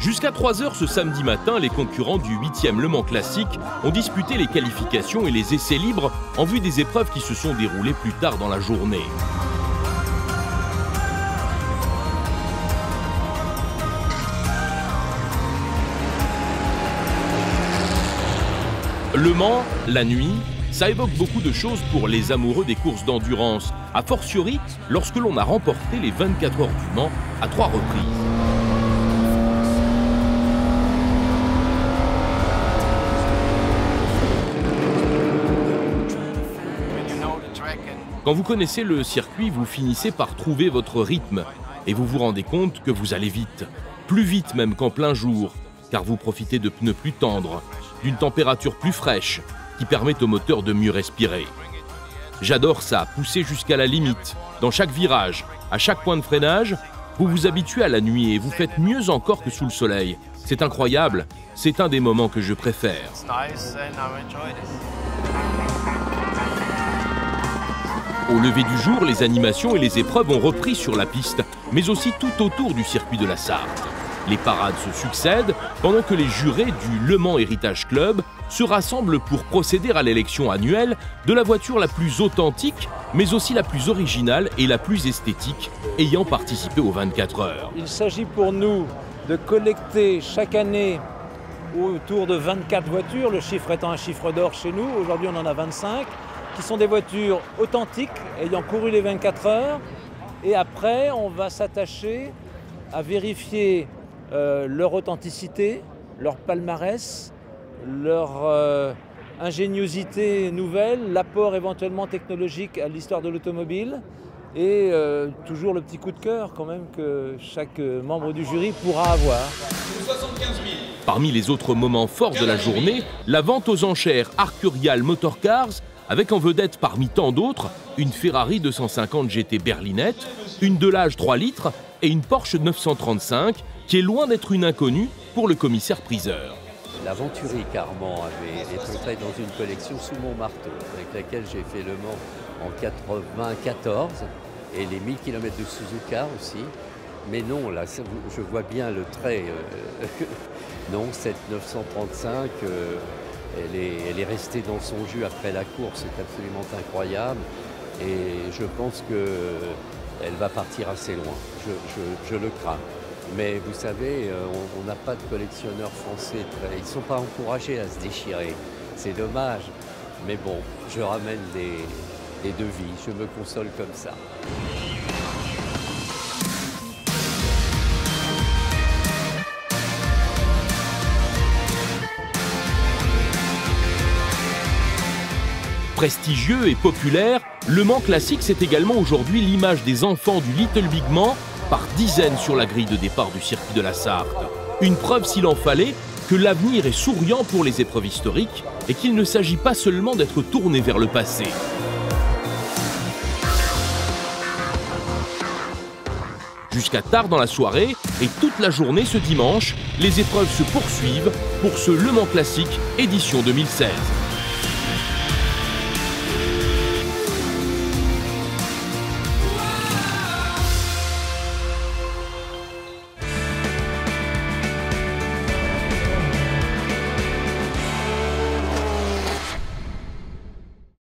Jusqu'à 3 h ce samedi matin, les concurrents du 8e Le Mans Classique ont disputé les qualifications et les essais libres en vue des épreuves qui se sont déroulées plus tard dans la journée. Le Mans, la nuit, ça évoque beaucoup de choses pour les amoureux des courses d'endurance, a fortiori lorsque l'on a remporté les 24 heures du Mans à 3 reprises. Quand vous connaissez le circuit, vous finissez par trouver votre rythme et vous vous rendez compte que vous allez vite, plus vite même qu'en plein jour, car vous profitez de pneus plus tendres, d'une température plus fraîche qui permet au moteur de mieux respirer. J'adore ça, pousser jusqu'à la limite, dans chaque virage, à chaque point de freinage, vous vous habituez à la nuit et vous faites mieux encore que sous le soleil. C'est incroyable, c'est un des moments que je préfère. Au lever du jour, les animations et les épreuves ont repris sur la piste, mais aussi tout autour du circuit de la Sarthe. Les parades se succèdent pendant que les jurés du Le Mans Héritage Club se rassemblent pour procéder à l'élection annuelle de la voiture la plus authentique, mais aussi la plus originale et la plus esthétique, ayant participé aux 24 heures. Il s'agit pour nous de collecter chaque année autour de 24 voitures, le chiffre étant un chiffre d'or chez nous. Aujourd'hui, on en a 25. Qui sont des voitures authentiques, ayant couru les 24 heures. Et après, on va s'attacher à vérifier leur authenticité, leur palmarès, leur ingéniosité nouvelle, l'apport éventuellement technologique à l'histoire de l'automobile et toujours le petit coup de cœur quand même que chaque membre du jury pourra avoir. 75 000. Parmi les autres moments forts de la journée, la vente aux enchères Arcurial Motor Cars avec en vedette parmi tant d'autres une Ferrari 250 GT berlinette, une Delage 3 litres et une Porsche 935 qui est loin d'être une inconnue pour le commissaire-priseur. L'aventurier Carman avait été entré dans une collection sous mon marteau avec laquelle j'ai fait Le Mans en 94 et les 1000 km de Suzuka aussi. Mais non, là, je vois bien le trait. Non, cette 935... Elle est restée dans son jus après la course, c'est absolument incroyable et je pense qu'elle va partir assez loin, je le crains. Mais vous savez, on n'a pas de collectionneurs français, ils ne sont pas encouragés à se déchirer, c'est dommage. Mais bon, je ramène des devis, je me console comme ça. Prestigieux et populaire, Le Mans Classique, c'est également aujourd'hui l'image des enfants du Little Big Mans par dizaines sur la grille de départ du circuit de la Sarthe. Une preuve, s'il en fallait, que l'avenir est souriant pour les épreuves historiques et qu'il ne s'agit pas seulement d'être tourné vers le passé. Jusqu'à tard dans la soirée et toute la journée ce dimanche, les épreuves se poursuivent pour ce Le Mans Classique édition 2016.